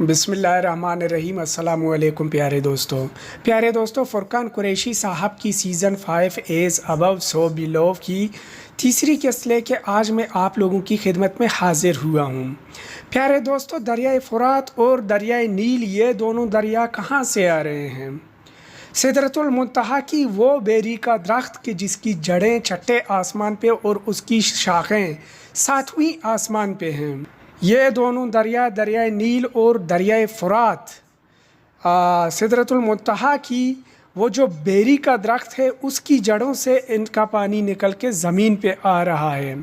بسم اللہ الرحمن الرحیم۔ السلام علیکم پیارے دوستوں فرقان قریشی صاحب کی سیزن 5 ایز ابو سو بلو کی تیسری قسط لے کے آج میں آپ لوگوں کی خدمت میں حاضر ہوا ہوں۔ پیارے دوستوں، دریائے فرات اور دریائے نیل یہ دونوں دریا کہاں سے آ رہے ہیں؟ سدرۃ المنتہا کی وہ بیری کا درخت کہ جس کی جڑیں چھٹے آسمان پہ اور اس کی شاخیں ساتویں آسمان پہ ہیں، یہ دونوں دریائے نیل اور دریائے فرات سدرۃ المنتہا کی وہ جو بیری کا درخت ہے اس کی جڑوں سے ان کا پانی نکل کے زمین پہ آ رہا ہے۔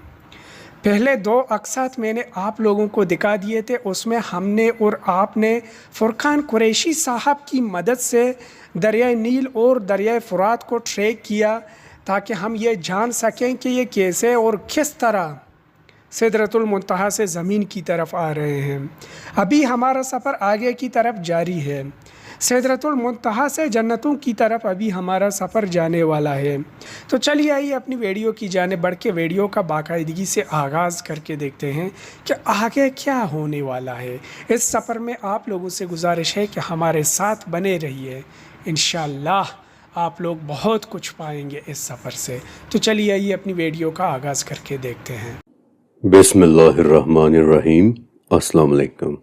پہلے دو اقساط میں نے آپ لوگوں کو دکھا دیے تھے، اس میں ہم نے اور آپ نے فرقان قریشی صاحب کی مدد سے دریائے نیل اور دریائے فرات کو ٹریک کیا تاکہ ہم یہ جان سکیں کہ یہ کیسے اور کس طرح سدرۃ المنتہا سے زمین کی طرف آ رہے ہیں۔ ابھی ہمارا سفر آگے کی طرف جاری ہے، سدرۃ المنتہا سے جنتوں کی طرف ابھی ہمارا سفر جانے والا ہے۔ تو چلیے آئیے اپنی ویڈیو کی جانب بڑھ کے ویڈیو کا باقاعدگی سے آغاز کر کے دیکھتے ہیں کہ آگے کیا ہونے والا ہے۔ اس سفر میں آپ لوگوں سے گزارش ہے کہ ہمارے ساتھ بنے رہیے، انشاءاللہ آپ لوگ بہت کچھ پائیں گے اس سفر سے۔ تو چلیے آئیے اپنی ویڈیو کا آغاز کر کے دیکھتے ہیں۔ بسم اللہ الرحمن الرحیم۔ السلام علیکم۔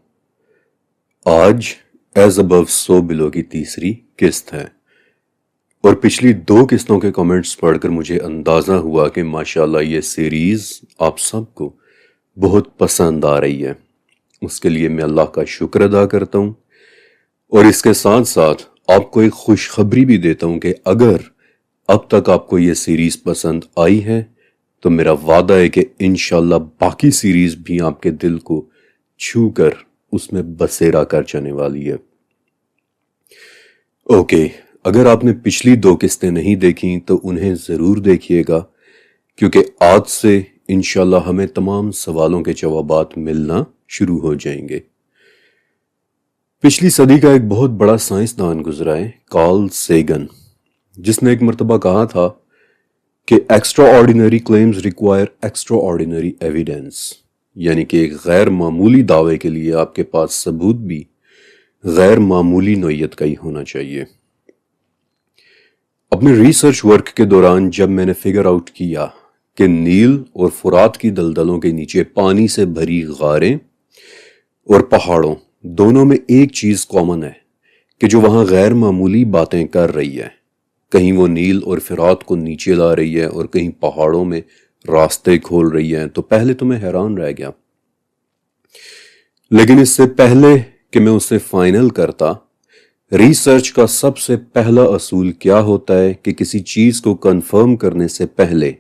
آج ایز ابو سو بلو کی تیسری قسط ہے اور پچھلی دو قسطوں کے کمنٹس پڑھ کر مجھے اندازہ ہوا کہ ماشاءاللہ یہ سیریز آپ سب کو بہت پسند آ رہی ہے۔ اس کے لیے میں اللہ کا شکر ادا کرتا ہوں اور اس کے ساتھ ساتھ آپ کو ایک خوشخبری بھی دیتا ہوں کہ اگر اب تک آپ کو یہ سیریز پسند آئی ہے تو میرا وعدہ ہے کہ انشاءاللہ باقی سیریز بھی آپ کے دل کو چھو کر اس میں بسیرا کر جانے والی ہے۔ اوکے، اگر آپ نے پچھلی دو قسطیں نہیں دیکھیں تو انہیں ضرور دیکھیے گا، کیونکہ آج سے انشاءاللہ ہمیں تمام سوالوں کے جوابات ملنا شروع ہو جائیں گے۔ پچھلی صدی کا ایک بہت بڑا سائنسدان گزرا ہے، کارل سیگن، جس نے ایک مرتبہ کہا تھا کہ extra ordinary claims require extra ordinary evidence, یعنی کہ ایک غیر معمولی دعوے کے لیے آپ کے پاس ثبوت بھی غیر معمولی نوعیت کا ہی ہونا چاہیے۔ اپنے ریسرچ ورک کے دوران جب میں نے فگر آؤٹ کیا کہ نیل اور فرات کی دلدلوں کے نیچے پانی سے بھری غاریں اور پہاڑوں دونوں میں ایک چیز کامن ہے کہ جو وہاں غیر معمولی باتیں کر رہی ہے، کہیں وہ نیل اور فرات کو نیچے لا رہی ہے اور کہیں پہاڑوں میں راستے کھول رہی ہے، تو پہلے تو میں حیران رہ گیا۔ لیکن اس سے پہلے کہ میں اسے فائنل کرتا، ریسرچ کا سب سے پہلا اصول کیا ہوتا ہے کہ کسی چیز کو کنفرم کرنے سے پہلے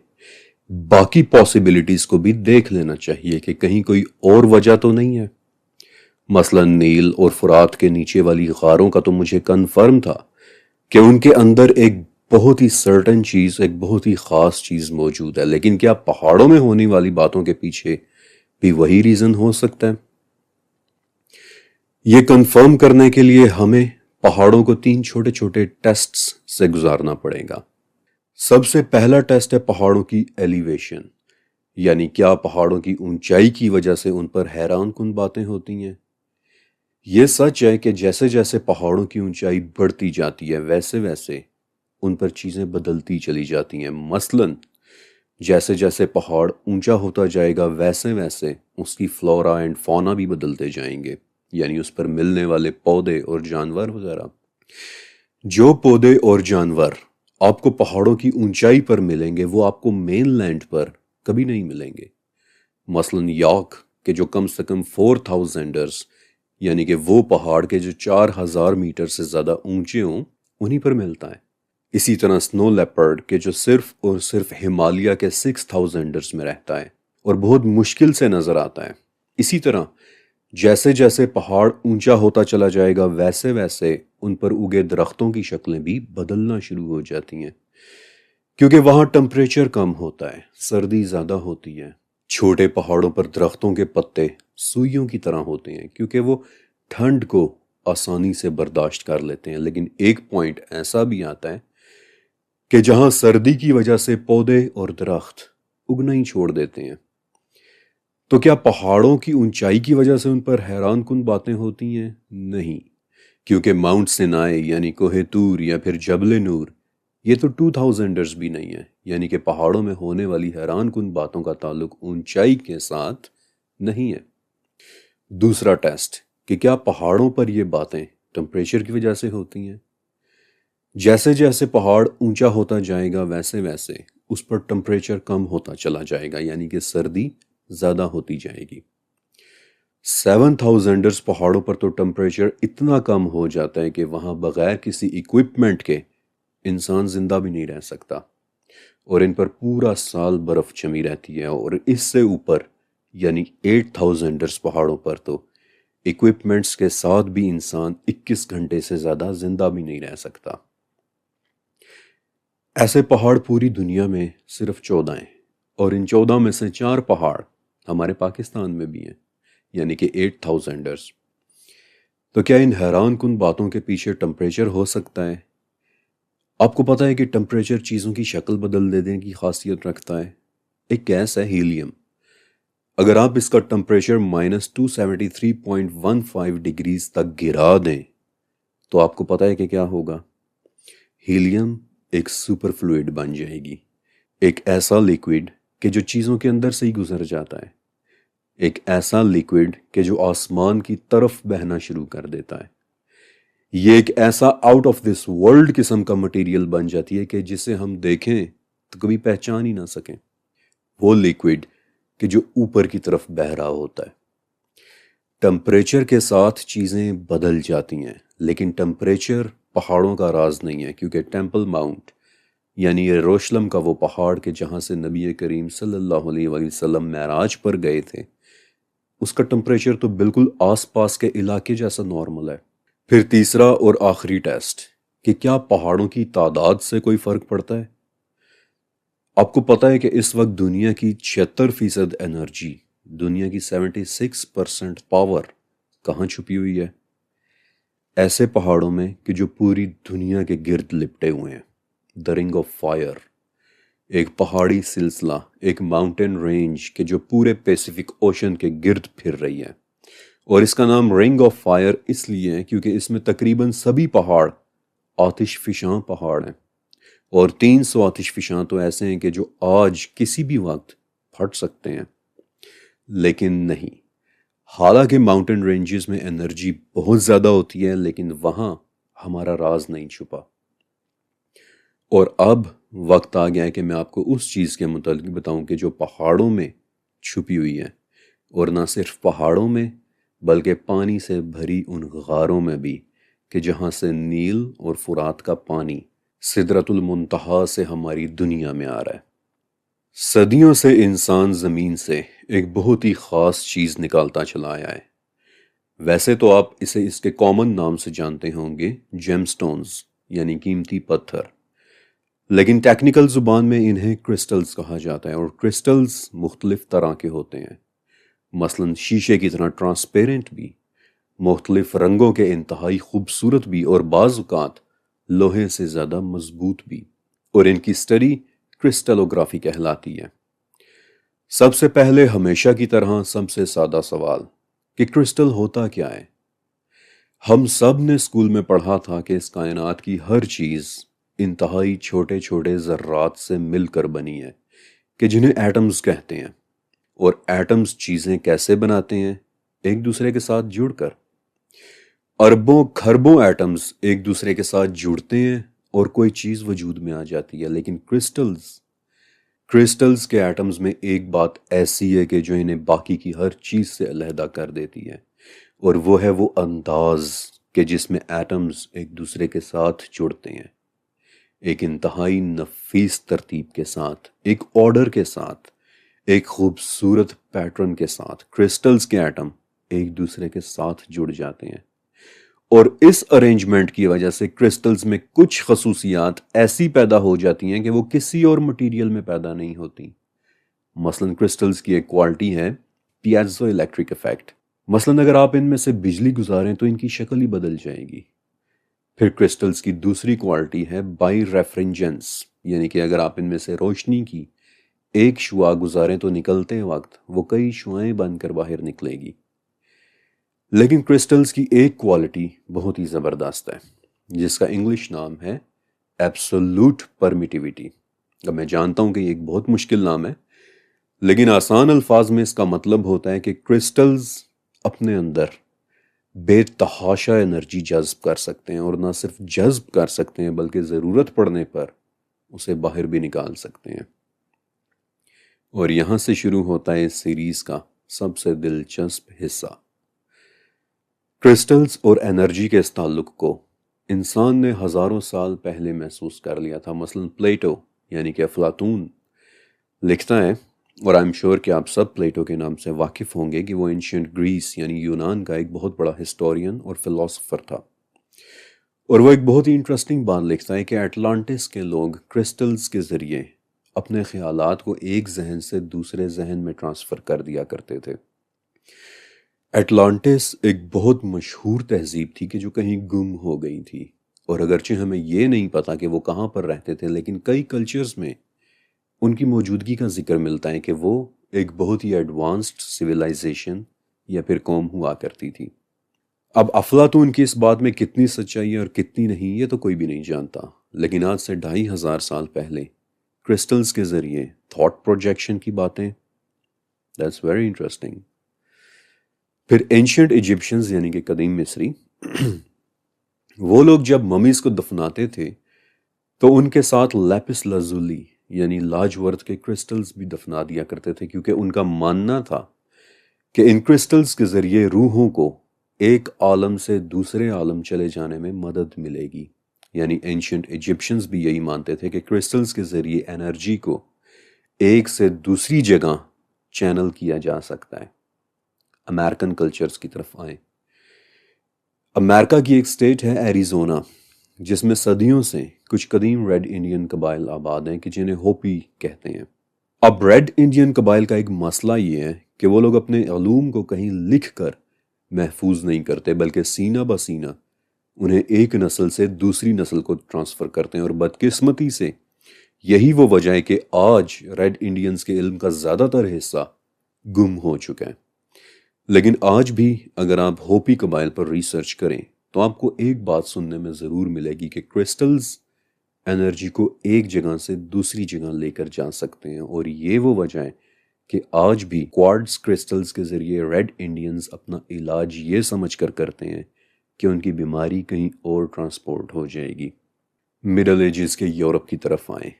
باقی پاسبلٹیز کو بھی دیکھ لینا چاہیے کہ کہیں کوئی اور وجہ تو نہیں ہے۔ مثلا نیل اور فرات کے نیچے والی غاروں کا تو مجھے کنفرم تھا کہ ان کے اندر ایک بہت ہی سرٹن چیز، ایک بہت ہی خاص چیز موجود ہے، لیکن کیا پہاڑوں میں ہونے والی باتوں کے پیچھے بھی وہی ریزن ہو سکتا ہے؟ یہ کنفرم کرنے کے لیے ہمیں پہاڑوں کو 3 چھوٹے چھوٹے ٹیسٹس سے گزارنا پڑے گا۔ سب سے پہلا ٹیسٹ ہے پہاڑوں کی ایلیویشن، یعنی کیا پہاڑوں کی اونچائی کی وجہ سے ان پر حیران کن باتیں ہوتی ہیں۔ یہ سچ ہے کہ جیسے جیسے پہاڑوں کی اونچائی بڑھتی جاتی ہے ویسے ویسے ان پر چیزیں بدلتی چلی جاتی ہیں۔ مثلاً جیسے جیسے پہاڑ اونچا ہوتا جائے گا ویسے ویسے اس کی فلورا اینڈ فونا بھی بدلتے جائیں گے، یعنی اس پر ملنے والے پودے اور جانور وغیرہ۔ جو پودے اور جانور آپ کو پہاڑوں کی اونچائی پر ملیں گے وہ آپ کو مین لینڈ پر کبھی نہیں ملیں گے۔ مثلاً یاک کے جو کم سے کم 4000 یعنی کہ وہ پہاڑ کے جو 4000 میٹر سے زیادہ اونچے ہوں انہی پر ملتا ہے۔ اسی طرح سنو لیپرڈ کے جو صرف اور صرف ہمالیہ کے 6000 میں رہتا ہے اور بہت مشکل سے نظر آتا ہے۔ اسی طرح جیسے جیسے پہاڑ اونچا ہوتا چلا جائے گا ویسے ویسے ان پر اگے درختوں کی شکلیں بھی بدلنا شروع ہو جاتی ہیں، کیونکہ وہاں ٹمپریچر کم ہوتا ہے، سردی زیادہ ہوتی ہے۔ چھوٹے پہاڑوں پر درختوں کے پتے سوئیوں کی طرح ہوتے ہیں کیونکہ وہ ٹھنڈ کو آسانی سے برداشت کر لیتے ہیں، لیکن ایک پوائنٹ ایسا بھی آتا ہے کہ جہاں سردی کی وجہ سے پودے اور درخت اگنا ہی چھوڑ دیتے ہیں۔ تو کیا پہاڑوں کی اونچائی کی وجہ سے ان پر حیران کن باتیں ہوتی ہیں؟ نہیں، کیونکہ ماؤنٹ سینائی یعنی کوہ طور یا پھر جبل نور یہ تو 2000ers بھی نہیں ہے، یعنی کہ پہاڑوں میں ہونے والی حیران کن باتوں کا تعلق اونچائی کے ساتھ نہیں ہے۔ دوسرا ٹیسٹ کہ کیا پہاڑوں پر یہ باتیں ٹمپریچر کی وجہ سے ہوتی ہیں؟ جیسے جیسے پہاڑ اونچا ہوتا جائے گا ویسے ویسے اس پر ٹمپریچر کم ہوتا چلا جائے گا، یعنی کہ سردی زیادہ ہوتی جائے گی۔ 7000ers پہاڑوں پر تو ٹمپریچر اتنا کم ہو جاتا ہے کہ وہاں بغیر کسی ایکوپمنٹ کے انسان زندہ بھی نہیں رہ سکتا، اور ان پر پورا سال برف جمی رہتی ہے، اور اس سے اوپر یعنی 8000ers پہاڑوں پر تو ایکوپمنٹس کے ساتھ بھی انسان 21 گھنٹے سے زیادہ زندہ بھی نہیں رہ سکتا۔ ایسے پہاڑ پوری دنیا میں صرف 14 ہیں، اور ان 14 میں سے 4 پہاڑ ہمارے پاکستان میں بھی ہیں، یعنی کہ 8000ers۔ تو کیا ان حیران کن باتوں کے پیچھے ٹمپریچر ہو سکتا ہے؟ آپ کو پتہ ہے کہ ٹمپریچر چیزوں کی شکل بدل دینے کی خاصیت رکھتا ہے۔ ایک گیس ہے ہیلیم، اگر آپ اس کا ٹمپریچر -273.15 ڈگریز تک گرا دیں تو آپ کو پتہ ہے کہ کیا ہوگا؟ ہیلیم ایک سپر فلوئڈ بن جائے گی، ایک ایسا لیکوڈ کہ جو چیزوں کے اندر سے ہی گزر جاتا ہے، ایک ایسا لیکوڈ کہ جو آسمان کی طرف بہنا شروع کر دیتا ہے۔ یہ ایک ایسا آؤٹ آف دس ورلڈ قسم کا مٹیریل بن جاتی ہے کہ جسے ہم دیکھیں تو کبھی پہچان ہی نہ سکیں، وہ لیکوڈ کہ جو اوپر کی طرف بہہ رہا ہوتا ہے۔ ٹمپریچر کے ساتھ چیزیں بدل جاتی ہیں، لیکن ٹمپریچر پہاڑوں کا راز نہیں ہے، کیونکہ ٹیمپل ماؤنٹ یعنی یروشلم کا وہ پہاڑ کہ جہاں سے نبی کریم صلی اللہ علیہ وآلہ وسلم معراج پر گئے تھے، اس کا ٹمپریچر تو بالکل آس پاس کے علاقے جیسا نارمل ہے۔ پھر تیسرا اور آخری ٹیسٹ کہ کیا پہاڑوں کی تعداد سے کوئی فرق پڑتا ہے؟ آپ کو پتہ ہے کہ اس وقت دنیا کی 76% انرجی، دنیا کی 76% پاور کہاں چھپی ہوئی ہے؟ ایسے پہاڑوں میں کہ جو پوری دنیا کے گرد لپٹے ہوئے ہیں۔ دی رنگ آف فائر، ایک پہاڑی سلسلہ، ایک ماؤنٹین رینج کہ جو پورے پیسیفک اوشن کے گرد پھر رہی ہے، اور اس کا نام رنگ آف فائر اس لیے ہے کیونکہ اس میں تقریباً سبھی پہاڑ آتش فشاں پہاڑ ہیں، اور 300 آتش فشاں تو ایسے ہیں کہ جو آج کسی بھی وقت پھٹ سکتے ہیں، لیکن نہیں۔ حالانکہ ماؤنٹین رینجز میں انرجی بہت زیادہ ہوتی ہے، لیکن وہاں ہمارا راز نہیں چھپا۔ اور اب وقت آ گیا ہے کہ میں آپ کو اس چیز کے متعلق بتاؤں کہ جو پہاڑوں میں چھپی ہوئی ہے، اور نہ صرف پہاڑوں میں بلکہ پانی سے بھری ان غاروں میں بھی کہ جہاں سے نیل اور فرات کا پانی سدرۃ المنتہا سے ہماری دنیا میں آ رہا ہے۔ صدیوں سے انسان زمین سے ایک بہت ہی خاص چیز نکالتا چلا آیا ہے۔ ویسے تو آپ اسے اس کے کامن نام سے جانتے ہوں گے، جیم سٹونز یعنی قیمتی پتھر، لیکن ٹیکنیکل زبان میں انہیں کرسٹلز کہا جاتا ہے، اور کرسٹلز مختلف طرح کے ہوتے ہیں، مثلا شیشے کی طرح ٹرانسپیرنٹ بھی، مختلف رنگوں کے انتہائی خوبصورت بھی، اور بعض اوقات لوہے سے زیادہ مضبوط بھی، اور ان کی سٹڈی کرسٹلوگرافی کہلاتی ہے۔ سب سے پہلے ہمیشہ کی طرح سب سے سادہ سوال کہ کرسٹل ہوتا کیا ہے؟ ہم سب نے اسکول میں پڑھا تھا کہ اس کائنات کی ہر چیز انتہائی چھوٹے چھوٹے ذرات سے مل کر بنی ہے کہ جنہیں ایٹمز کہتے ہیں، اور ایٹمز چیزیں کیسے بناتے ہیں؟ ایک دوسرے کے ساتھ جڑ کر۔ اربوں کھربوں ایٹمز ایک دوسرے کے ساتھ جڑتے ہیں اور کوئی چیز وجود میں آ جاتی ہے، لیکن کرسٹلز کے ایٹمز میں ایک بات ایسی ہے کہ جو انہیں باقی کی ہر چیز سے علیحدہ کر دیتی ہے، اور وہ ہے وہ انداز کہ جس میں ایٹمز ایک دوسرے کے ساتھ جڑتے ہیں، ایک انتہائی نفیس ترتیب کے ساتھ، ایک آرڈر کے ساتھ، ایک خوبصورت پیٹرن کے ساتھ کرسٹلز کے ایٹم ایک دوسرے کے ساتھ جڑ جاتے ہیں، اور اس ارینجمنٹ کی وجہ سے کرسٹلز میں کچھ خصوصیات ایسی پیدا ہو جاتی ہیں کہ وہ کسی اور مٹیریل میں پیدا نہیں ہوتی۔ مثلا کرسٹلز کی ایک کوالٹی ہے پیازو الیکٹرک ایفیکٹ، مثلا اگر آپ ان میں سے بجلی گزاریں تو ان کی شکل ہی بدل جائے گی۔ پھر کرسٹلز کی دوسری کوالٹی ہے بائی ریفرنجنس، یعنی کہ اگر آپ ان میں سے روشنی کی ایک شعاع گزاریں تو نکلتے وقت وہ کئی شعائیں بن کر باہر نکلے گی۔ لیکن کرسٹلز کی ایک کوالٹی بہت ہی زبردست ہے جس کا انگلش نام ہے ایبسولوٹ پرمیٹیوٹی۔ اب میں جانتا ہوں کہ یہ ایک بہت مشکل نام ہے، لیکن آسان الفاظ میں اس کا مطلب ہوتا ہے کہ کرسٹلز اپنے اندر بے تحاشا انرجی جذب کر سکتے ہیں، اور نہ صرف جذب کر سکتے ہیں بلکہ ضرورت پڑنے پر اسے باہر بھی نکال سکتے ہیں۔ اور یہاں سے شروع ہوتا ہے اس سیریز کا سب سے دلچسپ حصہ۔ کرسٹلز اور انرجی کے اس تعلق کو انسان نے ہزاروں سال پہلے محسوس کر لیا تھا۔ مثلا پلیٹو یعنی کہ افلاطون لکھتا ہے، اور آئی ایم شیور کہ آپ سب پلیٹو کے نام سے واقف ہوں گے، کہ وہ اینشینٹ گریس یعنی یونان کا ایک بہت بڑا ہسٹورین اور فلاسفر تھا، اور وہ ایک بہت ہی انٹرسٹنگ بات لکھتا ہے کہ اٹلانٹس کے لوگ کرسٹلز کے ذریعے اپنے خیالات کو ایک ذہن سے دوسرے ذہن میں ٹرانسفر کر دیا کرتے تھے۔ اٹلانٹس ایک بہت مشہور تہذیب تھی کہ جو کہیں گم ہو گئی تھی، اور اگرچہ ہمیں یہ نہیں پتا کہ وہ کہاں پر رہتے تھے، لیکن کئی کلچرز میں ان کی موجودگی کا ذکر ملتا ہے کہ وہ ایک بہت ہی ایڈوانسڈ سویلائزیشن یا پھر قوم ہوا کرتی تھی۔ اب افلاطون کی اس بات میں کتنی سچائی ہے اور کتنی نہیں، یہ تو کوئی بھی نہیں جانتا، لیکن آج سے 2500 سال پہلے کرسٹلز کے ذریعے تھاٹ پروجیکشن کی باتیں، دیٹس ویری انٹرسٹنگ۔ پھر اینشنٹ ایجپشنز یعنی کہ قدیم مصری، وہ لوگ جب ممیز کو دفناتے تھے تو ان کے ساتھ لیپس لازولی یعنی لاجورد کے کرسٹلز بھی دفنا دیا کرتے تھے، کیونکہ ان کا ماننا تھا کہ ان کرسٹلز کے ذریعے روحوں کو ایک عالم سے دوسرے عالم چلے جانے میں مدد ملے گی۔ یعنی اینشنٹ ایجپشنز بھی یہی مانتے تھے کہ کرسٹلز کے ذریعے انرجی کو ایک سے دوسری جگہ چینل کیا جا سکتا ہے۔ امریکن کلچرز کی طرف آئیں۔ امریکہ کی ایک سٹیٹ ہے ایریزونا، جس میں صدیوں سے کچھ قدیم ریڈ انڈین قبائل آباد ہیں کہ جنہیں ہوپی کہتے ہیں۔ اب ریڈ انڈین قبائل کا ایک مسئلہ یہ ہے کہ وہ لوگ اپنے علوم کو کہیں لکھ کر محفوظ نہیں کرتے، بلکہ سینہ بہ سینہ انہیں ایک نسل سے دوسری نسل کو ٹرانسفر کرتے ہیں، اور بدقسمتی سے یہی وہ وجہ ہے کہ آج ریڈ انڈینز کے علم کا زیادہ تر حصہ گم ہو چکا ہے۔ لیکن آج بھی اگر آپ ہوپی قبائل پر ریسرچ کریں تو آپ کو ایک بات سننے میں ضرور ملے گی کہ کرسٹلز انرجی کو ایک جگہ سے دوسری جگہ لے کر جا سکتے ہیں، اور یہ وہ وجہ ہے کہ آج بھی کوارٹز کرسٹلز کے ذریعے ریڈ انڈینز اپنا علاج یہ سمجھ کر کرتے ہیں کہ ان کی بیماری کہیں اور ٹرانسپورٹ ہو جائے گی۔ مڈل ایجز کے یورپ کی طرف آئیں۔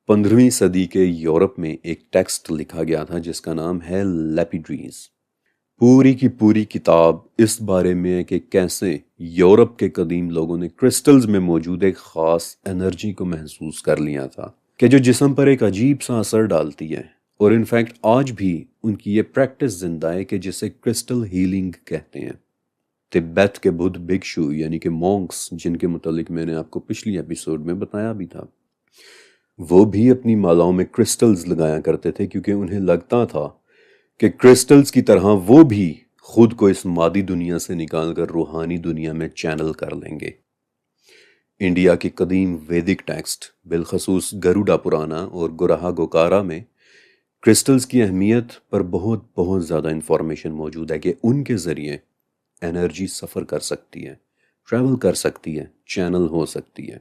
15ویں صدی کے یورپ میں ایک ٹیکسٹ لکھا گیا تھا جس کا نام ہے لیپیڈریز۔ پوری کی پوری کتاب اس بارے میں ہے کہ کیسے یورپ کے قدیم لوگوں نے کرسٹلز میں موجود ایک خاص انرجی کو محسوس کر لیا تھا کہ جو جسم پر ایک عجیب سا اثر ڈالتی ہے، اور انفیکٹ آج بھی ان کی یہ پریکٹس زندہ ہے کہ جسے کرسٹل ہیلنگ کہتے ہیں۔ تبت کے بدھ بھکشو یعنی کہ مونکس، جن کے متعلق میں نے آپ کو پچھلی ایپیسوڈ میں بتایا بھی تھا، وہ بھی اپنی مالاؤں میں کرسٹلز لگایا کرتے تھے، کیونکہ انہیں لگتا تھا کہ کرسٹلز کی طرح وہ بھی خود کو اس مادی دنیا سے نکال کر روحانی دنیا میں چینل کر لیں گے۔ انڈیا کے قدیم ویدک ٹیکسٹ بالخصوص گروڈا پرانا اور گرہا گوکارا میں کرسٹلز کی اہمیت پر بہت بہت زیادہ انفارمیشن موجود ہے کہ ان کے ذریعے انرجی سفر کر سکتی ہے، ٹریول کر سکتی ہے، چینل ہو سکتی ہے۔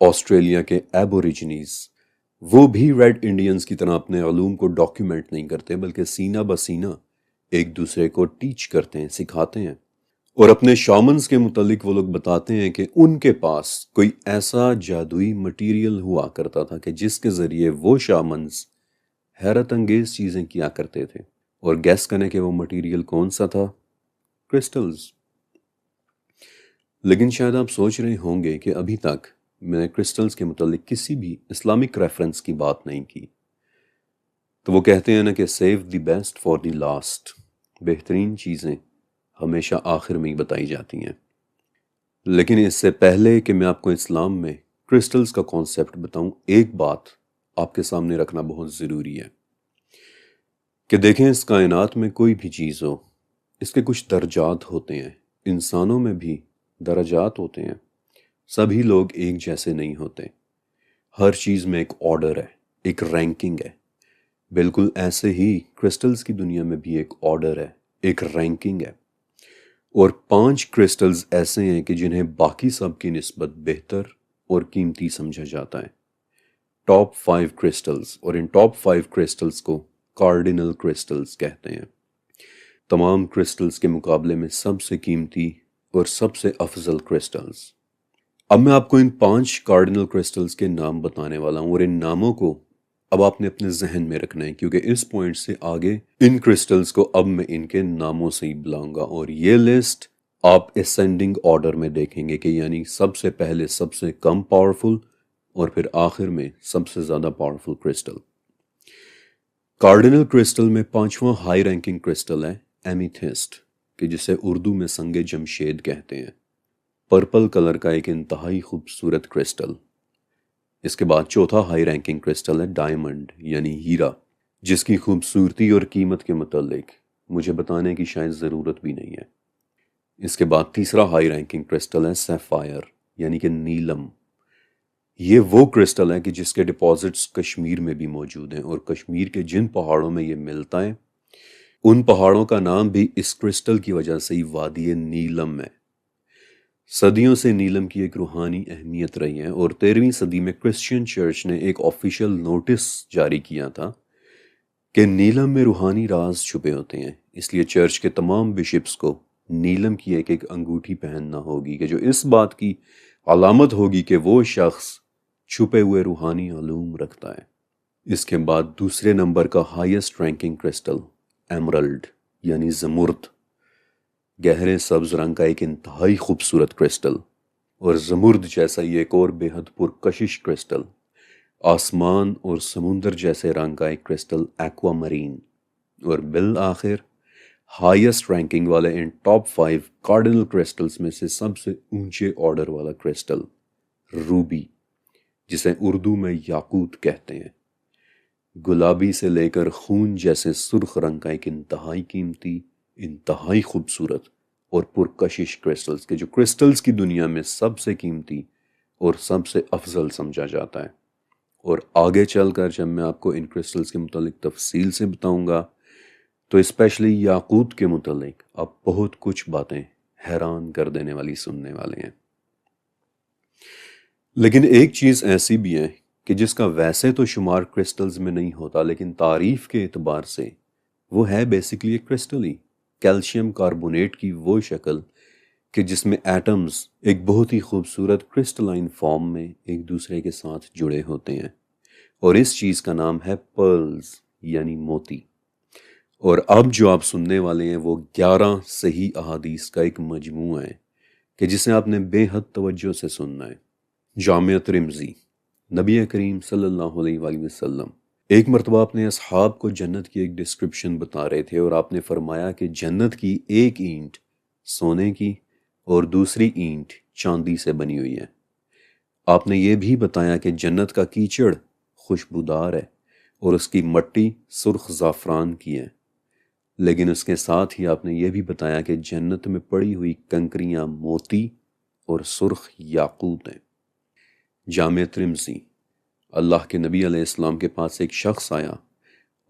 آسٹریلیا کے ایبوریجنیز، وہ بھی ریڈ انڈینز کی طرح اپنے علوم کو ڈاکیومنٹ نہیں کرتے، بلکہ سینہ بہ سینہ ایک دوسرے کو ٹیچ کرتے ہیں، سکھاتے ہیں، اور اپنے شامنز کے متعلق وہ لوگ بتاتے ہیں کہ ان کے پاس کوئی ایسا جادوئی مٹیریل ہوا کرتا تھا کہ جس کے ذریعے وہ شامنز حیرت انگیز چیزیں کیا کرتے تھے، اور گیس کرنے کہ وہ مٹیریل کون سا تھا؟ کرسٹلز۔ لیکن شاید آپ سوچ رہے ہوں گے کہ ابھی تک میں نے کرسٹلز کے متعلق کسی بھی اسلامک ریفرنس کی بات نہیں کی۔ تو وہ کہتے ہیں نا کہ save the best for the last, بہترین چیزیں ہمیشہ آخر میں ہی بتائی جاتی ہیں۔ لیکن اس سے پہلے کہ میں آپ کو اسلام میں کرسٹلز کا کانسیپٹ بتاؤں، ایک بات آپ کے سامنے رکھنا بہت ضروری ہے کہ دیکھیں، اس کائنات میں کوئی بھی چیز ہو، اس کے کچھ درجات ہوتے ہیں۔ انسانوں میں بھی درجات ہوتے ہیں، سبھی لوگ ایک جیسے نہیں ہوتے، ہر چیز میں ایک آرڈر ہے، ایک رینکنگ ہے۔ بالکل ایسے ہی کرسٹلز کی دنیا میں بھی ایک آرڈر ہے، ایک رینکنگ ہے، اور 5 کرسٹلز ایسے ہیں کہ جنہیں باقی سب کی نسبت بہتر اور قیمتی سمجھا جاتا ہے۔ ٹاپ 5 کرسٹلز، اور ان ٹاپ 5 کرسٹلز کو کارڈینل کرسٹلز کہتے ہیں۔ تمام کرسٹلز کے مقابلے میں سب سے قیمتی اور سب سے افضل کرسٹلز۔ اب میں آپ کو ان 5 کارڈینل کرسٹلز کے نام بتانے والا ہوں، اور ان ناموں کو اب آپ نے اپنے ذہن میں رکھنا ہے، کیونکہ اس پوائنٹ سے آگے ان کرسٹلز کو اب میں ان کے ناموں سے ہی بلاؤں گا، اور یہ لسٹ آپ اسینڈنگ آرڈر میں دیکھیں گے، کہ یعنی سب سے پہلے سب سے کم پاورفل اور پھر آخر میں سب سے زیادہ پاورفل کرسٹل۔ کارڈینل کرسٹل میں 5واں ہائی رینکنگ کرسٹل ہے ایمیتھسٹ، کہ جسے اردو میں سنگ جمشید کہتے ہیں، پرپل کلر کا ایک انتہائی خوبصورت کرسٹل۔ اس کے بعد چوتھا ہائی رینکنگ کرسٹل ہے ڈائمنڈ یعنی ہیرا، جس کی خوبصورتی اور قیمت کے متعلق مجھے بتانے کی شاید ضرورت بھی نہیں ہے۔ اس کے بعد تیسرا ہائی رینکنگ کرسٹل ہے سیفائر یعنی کہ نیلم۔ یہ وہ کرسٹل ہے کہ جس کے ڈپازٹس کشمیر میں بھی موجود ہیں، اور کشمیر کے جن پہاڑوں میں یہ ملتا ہے ان پہاڑوں کا نام بھی اس کرسٹل کی وجہ سے ہی وادی نیلم ہے۔ صدیوں سے نیلم کی ایک روحانی اہمیت رہی ہے، اور 13ویں صدی میں کرسچین چرچ نے ایک آفیشیل نوٹس جاری کیا تھا کہ نیلم میں روحانی راز چھپے ہوتے ہیں، اس لیے چرچ کے تمام بشپس کو نیلم کی ایک انگوٹھی پہننا ہوگی، کہ جو اس بات کی علامت ہوگی کہ وہ شخص چھپے ہوئے روحانی علوم رکھتا ہے۔ اس کے بعد دوسرے نمبر کا ہائیسٹ رینکنگ کرسٹل ایمرلڈ یعنی زمرد، گہرے سبز رنگ کا ایک انتہائی خوبصورت کرسٹل، اور زمرد جیسا ہی ایک اور بے حد پرکشش کرسٹل، آسمان اور سمندر جیسے رنگ کا ایک کرسٹل ایکوا مرین، اور بالآخر ہائیسٹ رینکنگ والے ان ٹاپ 5 کارڈینل کرسٹلز میں سے سب سے اونچے آرڈر والا کرسٹل روبی، جسے اردو میں یاقوت کہتے ہیں، گلابی سے لے کر خون جیسے سرخ رنگ کا ایک انتہائی قیمتی، انتہائی خوبصورت اور پرکشش کرسٹلز، کے جو کرسٹلز کی دنیا میں سب سے قیمتی اور سب سے افضل سمجھا جاتا ہے۔ اور آگے چل کر جب میں آپ کو ان کرسٹلز کے متعلق تفصیل سے بتاؤں گا تو اسپیشلی یاقوت کے متعلق آپ بہت کچھ باتیں حیران کر دینے والی سننے والے ہیں۔ لیکن ایک چیز ایسی بھی ہے کہ جس کا ویسے تو شمار کرسٹلز میں نہیں ہوتا، لیکن تعریف کے اعتبار سے وہ ہے بیسیکلی ایک کرسٹل ہی، کیلشیم کاربونیٹ کی وہ شکل کہ جس میں ایٹمز ایک بہت ہی خوبصورت کرسٹلائن فارم میں ایک دوسرے کے ساتھ جڑے ہوتے ہیں، اور اس چیز کا نام ہے پرلز یعنی موتی۔ اور اب جو آپ سننے والے ہیں وہ 11 صحیح احادیث کا ایک مجموعہ ہے کہ جسے آپ نے بے حد توجہ سے سننا ہے۔ جامع ترمذی، نبی کریم صلی اللہ علیہ وآلہ وسلم ایک مرتبہ اپنے اصحاب کو جنت کی ایک ڈسکرپشن بتا رہے تھے، اور آپ نے فرمایا کہ جنت کی ایک اینٹ سونے کی اور دوسری اینٹ چاندی سے بنی ہوئی ہے۔ آپ نے یہ بھی بتایا کہ جنت کا کیچڑ خوشبودار ہے اور اس کی مٹی سرخ زعفران کی ہے، لیکن اس کے ساتھ ہی آپ نے یہ بھی بتایا کہ جنت میں پڑی ہوئی کنکریاں موتی اور سرخ یاقوت ہیں۔ جامع ترمذی، اللہ کے نبی علیہ السلام کے پاس ایک شخص آیا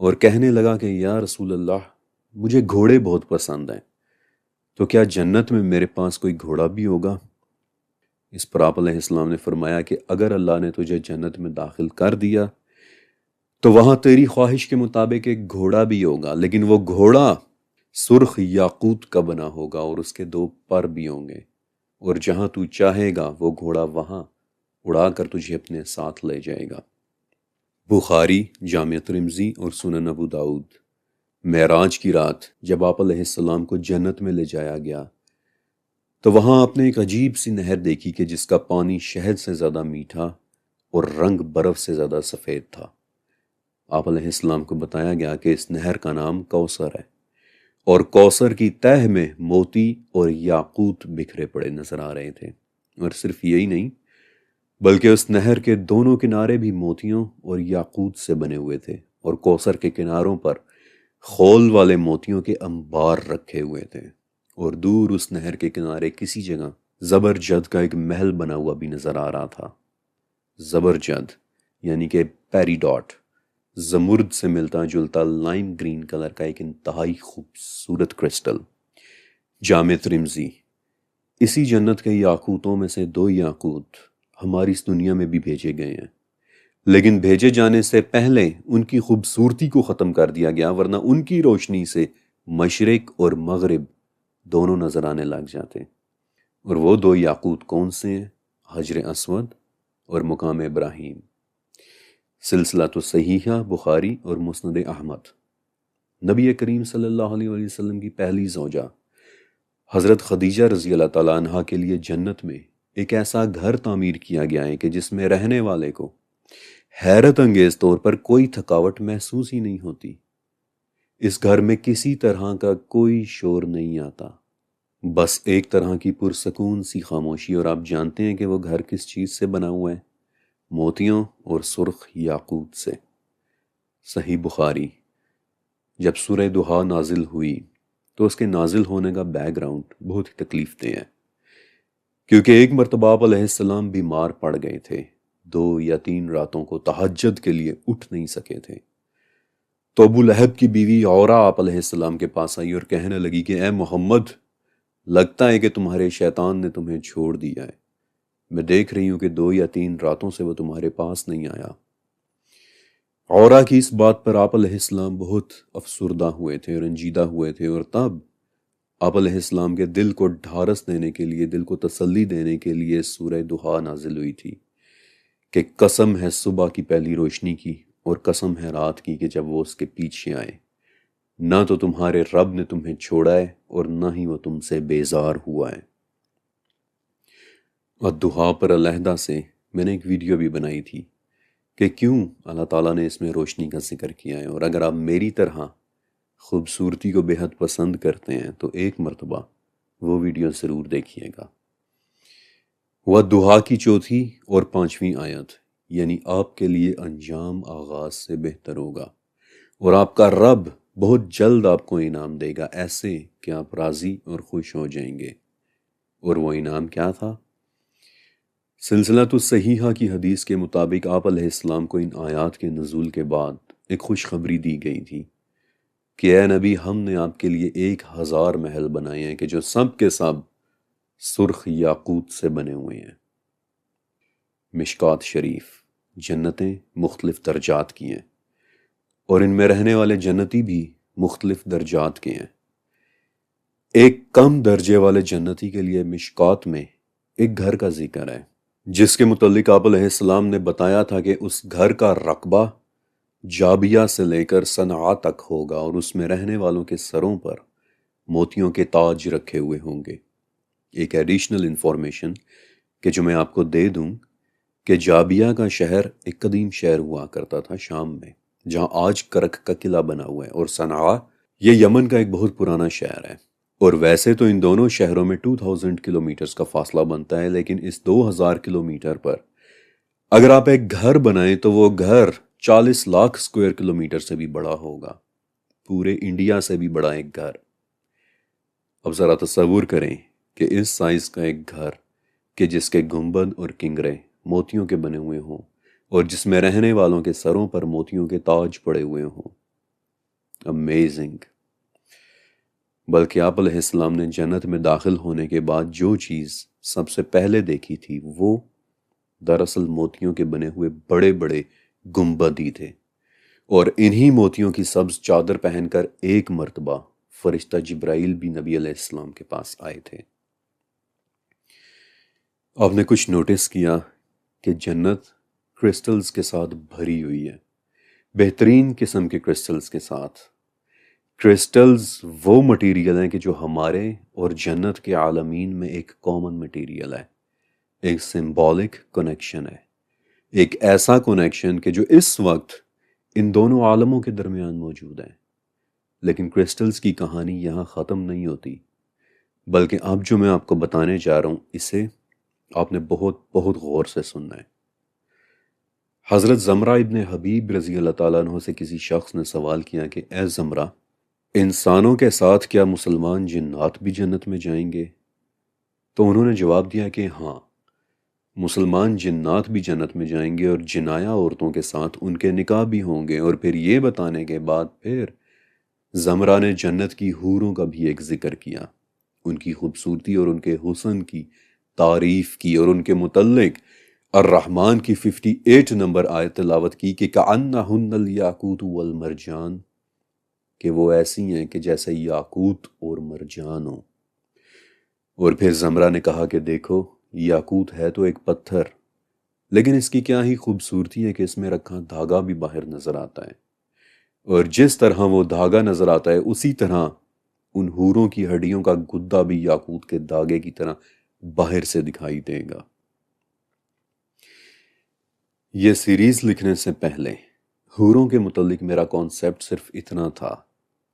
اور کہنے لگا کہ یا رسول اللہ، مجھے گھوڑے بہت پسند ہیں، تو کیا جنت میں میرے پاس کوئی گھوڑا بھی ہوگا؟ اس پر آپ علیہ السلام نے فرمایا کہ اگر اللہ نے تجھے جنت میں داخل کر دیا تو وہاں تیری خواہش کے مطابق ایک گھوڑا بھی ہوگا، لیکن وہ گھوڑا سرخ یاقوت کا بنا ہوگا اور اس کے 2 پر بھی ہوں گے، اور جہاں تو چاہے گا وہ گھوڑا وہاں اڑا کر تجھے اپنے ساتھ لے جائے گا۔ بخاری، جامع ترمذی اور سنن ابو داؤد۔ معراج کی رات جب آپ علیہ السلام کو جنت میں لے جایا گیا تو وہاں آپ نے ایک عجیب سی نہر دیکھی کہ جس کا پانی شہد سے زیادہ میٹھا اور رنگ برف سے زیادہ سفید تھا۔ آپ علیہ السلام کو بتایا گیا کہ اس نہر کا نام کوثر ہے، اور کوثر کی تہہ میں موتی اور یاقوت بکھرے پڑے نظر آ رہے تھے، اور صرف یہی نہیں بلکہ اس نہر کے دونوں کنارے بھی موتیوں اور یاقوت سے بنے ہوئے تھے، اور کوثر کے کناروں پر خول والے موتیوں کے انبار رکھے ہوئے تھے، اور دور اس نہر کے کنارے کسی جگہ زبرجد کا ایک محل بنا ہوا بھی نظر آ رہا تھا۔ زبرجد یعنی کہ پیری ڈاٹ، زمرد سے ملتا جلتا لائم گرین کلر کا ایک انتہائی خوبصورت کرسٹل، جامد رمزی۔ اسی جنت کے یاقوتوں میں سے 2 یاقوت ہماری اس دنیا میں بھی بھیجے گئے ہیں، لیکن بھیجے جانے سے پہلے ان کی خوبصورتی کو ختم کر دیا گیا، ورنہ ان کی روشنی سے مشرق اور مغرب دونوں نظر آنے لگ جاتے۔ اور وہ 2 یاقوت کون سے ہیں؟ حجر اسود اور مقام ابراہیم۔ سلسلہ صحیحہ بخاری اور مسند احمد۔ نبی کریم صلی اللہ علیہ وسلم کی پہلی زوجہ حضرت خدیجہ رضی اللہ تعالیٰ عنہا کے لیے جنت میں ایک ایسا گھر تعمیر کیا گیا ہے کہ جس میں رہنے والے کو حیرت انگیز طور پر کوئی تھکاوٹ محسوس ہی نہیں ہوتی۔ اس گھر میں کسی طرح کا کوئی شور نہیں آتا، بس ایک طرح کی پرسکون سی خاموشی۔ اور آپ جانتے ہیں کہ وہ گھر کس چیز سے بنا ہوا ہے؟ موتیوں اور سرخ یاقوت سے۔ صحیح بخاری۔ جب سورہ دہا نازل ہوئی تو اس کے نازل ہونے کا بیک گراؤنڈ بہت ہی تکلیف دہ ہے، کیونکہ ایک مرتبہ آپ علیہ السلام بیمار پڑ گئے تھے، 2 یا 3 راتوں کو تہجد کے لیے اٹھ نہیں سکے تھے۔ تو ابو لہب کی بیوی عورہ آپ علیہ السلام کے پاس آئی اور کہنے لگی کہ اے محمد، لگتا ہے کہ تمہارے شیطان نے تمہیں چھوڑ دیا ہے، میں دیکھ رہی ہوں کہ 2 یا 3 راتوں سے وہ تمہارے پاس نہیں آیا۔ عورہ کی اس بات پر آپ علیہ السلام بہت افسردہ ہوئے تھے، رنجیدہ ہوئے تھے، اور تب آپ علیہ السلام کے دل کو ڈھارس دینے کے لیے، دل کو تسلی دینے کے لیے سورہ دہا نازل ہوئی تھی کہ قسم ہے صبح کی پہلی روشنی کی اور قسم ہے رات کی کہ جب وہ اس کے پیچھے آئے، نہ تو تمہارے رب نے تمہیں چھوڑا ہے اور نہ ہی وہ تم سے بیزار ہوا ہے۔ اور دہا پر علیحدہ سے میں نے ایک ویڈیو بھی بنائی تھی کہ کیوں اللہ تعالیٰ نے اس میں روشنی کا ذکر کیا ہے، اور اگر آپ میری طرح خوبصورتی کو بے حد پسند کرتے ہیں تو ایک مرتبہ وہ ویڈیو ضرور دیکھیے گا۔ وہ دہا کی 4 اور 5ویں آیت، یعنی آپ کے لیے انجام آغاز سے بہتر ہوگا اور آپ کا رب بہت جلد آپ کو انعام دے گا، ایسے کہ آپ راضی اور خوش ہو جائیں گے۔ اور وہ انعام کیا تھا؟ سلسلہ صحیحہ کی حدیث کے مطابق آپ علیہ السلام کو ان آیات کے نزول کے بعد ایک خوشخبری دی گئی تھی کہ اے نبی، ہم نے آپ کے لیے 1000 محل بنائے ہیں کہ جو سب کے سب سرخ یاقوت سے بنے ہوئے ہیں۔ مشکات شریف۔ جنتیں مختلف درجات کی ہیں اور ان میں رہنے والے جنتی بھی مختلف درجات کے ہیں۔ ایک کم درجے والے جنتی کے لیے مشکات میں ایک گھر کا ذکر ہے، جس کے متعلق آپ علیہ السلام نے بتایا تھا کہ اس گھر کا رقبہ جابیہ سے لے کر صنعاء تک ہوگا اور اس میں رہنے والوں کے سروں پر موتیوں کے تاج رکھے ہوئے ہوں گے۔ ایک ایڈیشنل انفارمیشن کہ جو میں آپ کو دے دوں کہ جابیہ کا شہر ایک قدیم شہر ہوا کرتا تھا شام میں، جہاں آج کرک کا قلعہ بنا ہوا ہے، اور صنعاء یہ یمن کا ایک بہت پرانا شہر ہے۔ اور ویسے تو ان دونوں شہروں میں 2000 کلومیٹرز کا فاصلہ بنتا ہے، لیکن اس 2000 کلومیٹر پر اگر آپ ایک گھر بنائیں تو وہ گھر 40 لاکھ اسکوائر کلومیٹر سے بھی بڑا ہوگا، پورے انڈیا سے بھی بڑا ایک گھر۔ اب ذرا تصور کریں کہ اس سائز کا ایک گھر کہ جس کے گنبد اور کنگرے موتیوں کے بنے ہوئے ہوں اور جس میں رہنے والوں کے سروں پر موتیوں کے تاج پڑے ہوئے ہوں۔ امیزنگ۔ بلکہ آپ علیہ السلام نے جنت میں داخل ہونے کے بعد جو چیز سب سے پہلے دیکھی تھی وہ دراصل موتیوں کے بنے ہوئے بڑے بڑے گنبد ہی تھے، اور انہی موتیوں کی سبز چادر پہن کر ایک مرتبہ فرشتہ جبرائیل بھی نبی علیہ السلام کے پاس آئے تھے۔ آپ نے کچھ نوٹس کیا کہ جنت کرسٹلز کے ساتھ بھری ہوئی ہے، بہترین قسم کے کرسٹلز کے ساتھ۔ کرسٹلز وہ مٹیریل ہیں کہ جو ہمارے اور جنت کے عالمین میں ایک کامن مٹیریل ہے، ایک سمبولک کنیکشن ہے، ایک ایسا کنیکشن کہ جو اس وقت ان دونوں عالموں کے درمیان موجود ہے۔ لیکن کرسٹلز کی کہانی یہاں ختم نہیں ہوتی، بلکہ اب جو میں آپ کو بتانے جا رہا ہوں اسے آپ نے بہت بہت غور سے سننا ہے۔ حضرت زمرہ ابن حبیب رضی اللہ تعالیٰ عنہ سے کسی شخص نے سوال کیا کہ اے زمرہ، انسانوں کے ساتھ کیا مسلمان جنات بھی جنت میں جائیں گے؟ تو انہوں نے جواب دیا کہ ہاں، مسلمان جنات بھی جنت میں جائیں گے اور جنایا عورتوں کے ساتھ ان کے نکاح بھی ہوں گے، اور پھر یہ بتانے کے بعد پھر زمرہ نے جنت کی حوروں کا بھی ایک ذکر کیا، ان کی خوبصورتی اور ان کے حسن کی تعریف کی، اور ان کے متعلق الرحمن کی 58 نمبر آیت تلاوت کی کہ کأنہن الیاقوت والمرجان، کہ وہ ایسی ہیں کہ جیسے یاقوت اور مرجان ہوں۔ اور پھر زمرہ نے کہا کہ دیکھو یاقوت ہے تو ایک پتھر، لیکن اس کی کیا ہی خوبصورتی ہے کہ اس میں رکھا دھاگا بھی باہر نظر آتا ہے، اور جس طرح وہ دھاگا نظر آتا ہے اسی طرح ان حوروں کی ہڈیوں کا گدا بھی یاقوت کے دھاگے کی طرح باہر سے دکھائی دے گا۔ یہ سیریز لکھنے سے پہلے حوروں کے متعلق میرا کانسیپٹ صرف اتنا تھا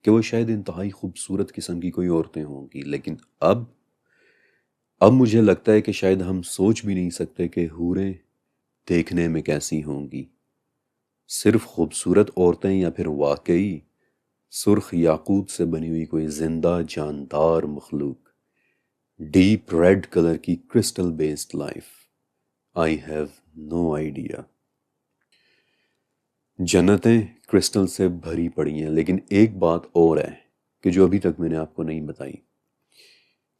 کہ وہ شاید انتہائی خوبصورت قسم کی کوئی عورتیں ہوں گی، لیکن اب مجھے لگتا ہے کہ شاید ہم سوچ بھی نہیں سکتے کہ حوریں دیکھنے میں کیسی ہوں گی۔ صرف خوبصورت عورتیں یا پھر واقعی سرخ یاقوت سے بنی ہوئی کوئی زندہ جاندار مخلوق، ڈیپ ریڈ کلر کی crystal based life, I have no idea. جنتیں کرسٹل سے بھری پڑی ہیں، لیکن ایک بات اور ہے کہ جو ابھی تک میں نے آپ کو نہیں بتائی،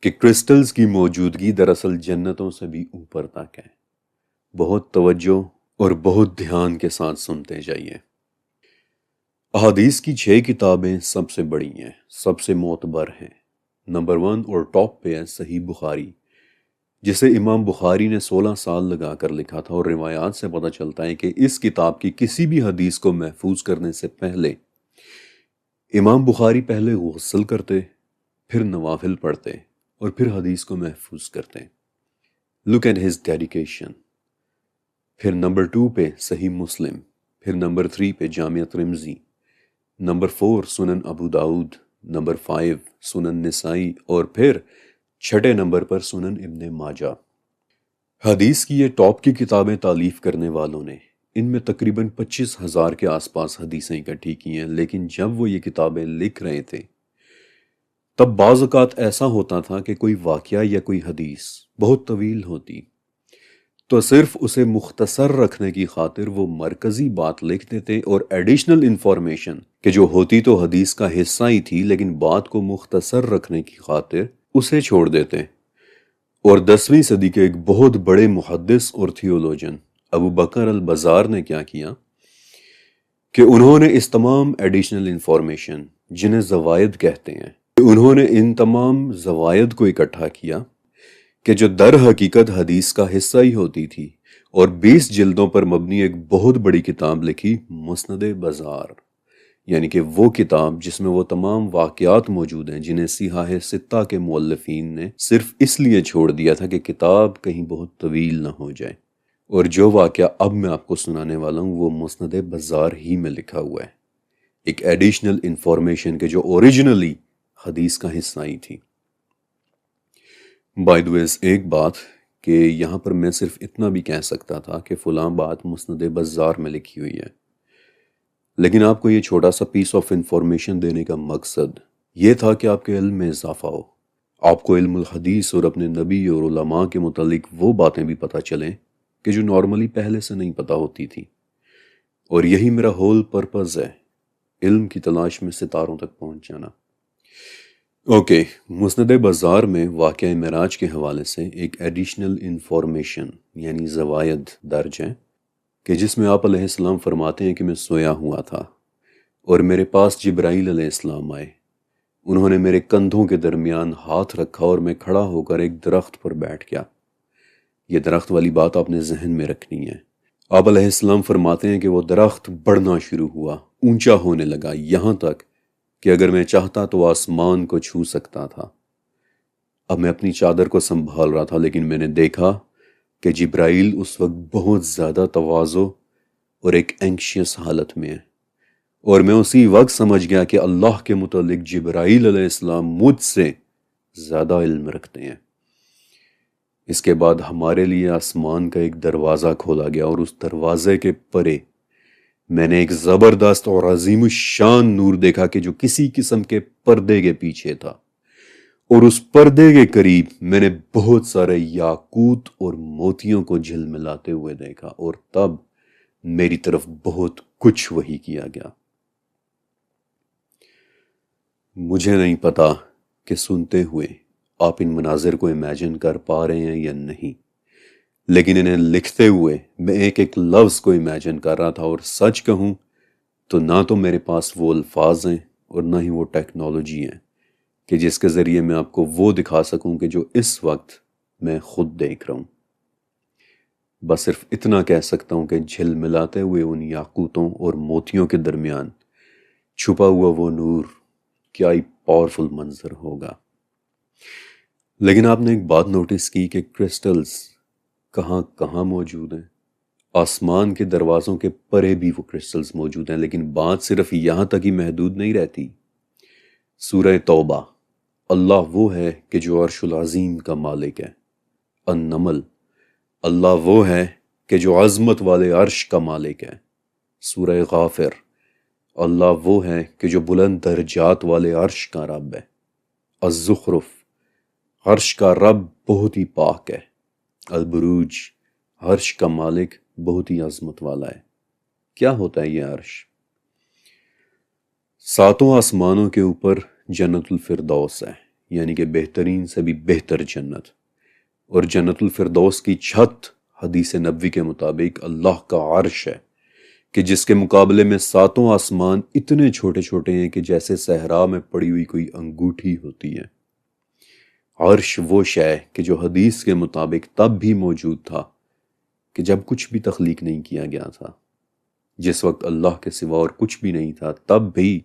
کہ کرسٹلز کی موجودگی دراصل جنتوں سے بھی اوپر تک ہے۔ بہت توجہ اور بہت دھیان کے ساتھ سنتے جائیے۔ احادیث کی 6 کتابیں سب سے بڑی ہیں، سب سے معتبر ہیں۔ نمبر 1 اور ٹاپ پہ ہے صحیح بخاری، جسے امام بخاری نے 16 سال لگا کر لکھا تھا، اور روایات سے پتہ چلتا ہے کہ اس کتاب کی کسی بھی حدیث کو محفوظ کرنے سے پہلے امام بخاری پہلے غسل کرتے، پھر نوافل پڑھتے اور پھر حدیث کو محفوظ کرتے۔ Look at his dedication. پھر نمبر 2 پہ صحیح مسلم، پھر نمبر 3 پہ جامع ترمذی، نمبر 4 سنن ابو داؤد، نمبر 5 سنن نسائی، اور پھر 6 نمبر پر سنن ابن ماجہ۔ حدیث کی یہ ٹاپ کی کتابیں تالیف کرنے والوں نے ان میں تقریباً 25,000 کے آس پاس حدیثیں اکٹھی کی ہیں، لیکن جب وہ یہ کتابیں لکھ رہے تھے تب بعض اوقات ایسا ہوتا تھا کہ کوئی واقعہ یا کوئی حدیث بہت طویل ہوتی، تو صرف اسے مختصر رکھنے کی خاطر وہ مرکزی بات لکھ دیتے، اور ایڈیشنل انفارمیشن کہ جو ہوتی تو حدیث کا حصہ ہی تھی لیکن بات کو مختصر رکھنے کی خاطر اسے چھوڑ دیتے۔ اور 10ویں صدی کے ایک بہت بڑے محدث اور تھیولوجن ابو بکر البزار نے کیا کیا کہ انہوں نے اس تمام ایڈیشنل انفارمیشن، جنہیں زوائد کہتے ہیں، انہوں نے ان تمام زوائد کو اکٹھا کیا کہ جو در حقیقت حدیث کا حصہ ہی ہوتی تھی، اور 20 جلدوں پر مبنی ایک بہت بڑی کتاب لکھی، مسند بزار، یعنی کہ وہ کتاب جس میں وہ تمام واقعات موجود ہیں جنہیں صحاح 6 کے مؤلفین نے صرف اس لیے چھوڑ دیا تھا کہ کتاب کہیں بہت طویل نہ ہو جائے۔ اور جو واقعہ اب میں آپ کو سنانے والا ہوں وہ مسند بزار ہی میں لکھا ہوا ہے، ایک ایڈیشنل انفارمیشن کے جو اوریجنلی حدیث کا حصہ ہی تھی۔ بائی دی ویز ایک بات کہ یہاں پر میں صرف اتنا بھی کہہ سکتا تھا کہ فلاں بات مسند بزار میں لکھی ہوئی ہے، لیکن آپ کو یہ چھوٹا سا پیس آف انفارمیشن دینے کا مقصد یہ تھا کہ آپ کے علم میں اضافہ ہو، آپ کو علم الحدیث اور اپنے نبی اور علماء کے متعلق وہ باتیں بھی پتہ چلیں کہ جو نارملی پہلے سے نہیں پتہ ہوتی تھی، اور یہی میرا ہول پرپز ہے، علم کی تلاش میں ستاروں تک پہنچ جانا۔ اوکے، مسند بزار میں واقعہ معراج کے حوالے سے ایک ایڈیشنل انفارمیشن یعنی زوائد درج ہیں کہ جس میں آپ علیہ السلام فرماتے ہیں کہ میں سویا ہوا تھا اور میرے پاس جبرائیل علیہ السلام آئے، انہوں نے میرے کندھوں کے درمیان ہاتھ رکھا اور میں کھڑا ہو کر ایک درخت پر بیٹھ گیا۔ یہ درخت والی بات آپ نے ذہن میں رکھنی ہے۔ آپ علیہ السلام فرماتے ہیں کہ وہ درخت بڑھنا شروع ہوا، اونچا ہونے لگا، یہاں تک کہ اگر میں چاہتا تو آسمان کو چھو سکتا تھا۔ اب میں اپنی چادر کو سنبھال رہا تھا، لیکن میں نے دیکھا کہ جبرائیل اس وقت بہت زیادہ تواضع اور ایک اینکشیس حالت میں ہے، اور میں اسی وقت سمجھ گیا کہ اللہ کے متعلق جبرائیل علیہ السلام مجھ سے زیادہ علم رکھتے ہیں۔ اس کے بعد ہمارے لیے آسمان کا ایک دروازہ کھولا گیا، اور اس دروازے کے پرے میں نے ایک زبردست اور عظیم الشان نور دیکھا کہ جو کسی قسم کے پردے کے پیچھے تھا، اور اس پردے کے قریب میں نے بہت سارے یاقوت اور موتیوں کو جھلملاتے ہوئے دیکھا، اور تب میری طرف بہت کچھ وحی کیا گیا۔ مجھے نہیں پتا کہ سنتے ہوئے آپ ان مناظر کو امیجن کر پا رہے ہیں یا نہیں، لیکن انہیں لکھتے ہوئے میں ایک ایک لفظ کو امیجن کر رہا تھا، اور سچ کہوں تو نہ تو میرے پاس وہ الفاظ ہیں اور نہ ہی وہ ٹیکنالوجی ہے کہ جس کے ذریعے میں آپ کو وہ دکھا سکوں کہ جو اس وقت میں خود دیکھ رہا ہوں۔ بس صرف اتنا کہہ سکتا ہوں کہ جھلملاتے ہوئے ان یاقوتوں اور موتیوں کے درمیان چھپا ہوا وہ نور کیا ہی پاورفل منظر ہوگا۔ لیکن آپ نے ایک بات نوٹس کی کہ کرسٹلز کہاں کہاں موجود ہیں؟ آسمان کے دروازوں کے پرے بھی وہ کرسٹلز موجود ہیں، لیکن بات صرف یہاں تک ہی محدود نہیں رہتی۔ سورہ توبہ، اللہ وہ ہے کہ جو عرش العظیم کا مالک ہے۔ النمل، اللہ وہ ہے کہ جو عظمت والے عرش کا مالک ہے۔ سورہ غافر، اللہ وہ ہے کہ جو بلند درجات والے عرش کا رب ہے۔ الزخرف، عرش کا رب بہت ہی پاک ہے۔ البروج، عرش کا مالک بہت ہی عظمت والا ہے۔ کیا ہوتا ہے یہ عرش؟ ساتوں آسمانوں کے اوپر جنت الفردوس ہے، یعنی کہ بہترین سے بھی بہتر جنت، اور جنت الفردوس کی چھت حدیث نبوی کے مطابق اللہ کا عرش ہے کہ جس کے مقابلے میں ساتوں آسمان اتنے چھوٹے چھوٹے ہیں کہ جیسے صحرا میں پڑی ہوئی کوئی انگوٹھی ہوتی ہے۔ عرش وہ شے کہ جو حدیث کے مطابق تب بھی موجود تھا کہ جب کچھ بھی تخلیق نہیں کیا گیا تھا، جس وقت اللہ کے سوا اور کچھ بھی نہیں تھا، تب بھی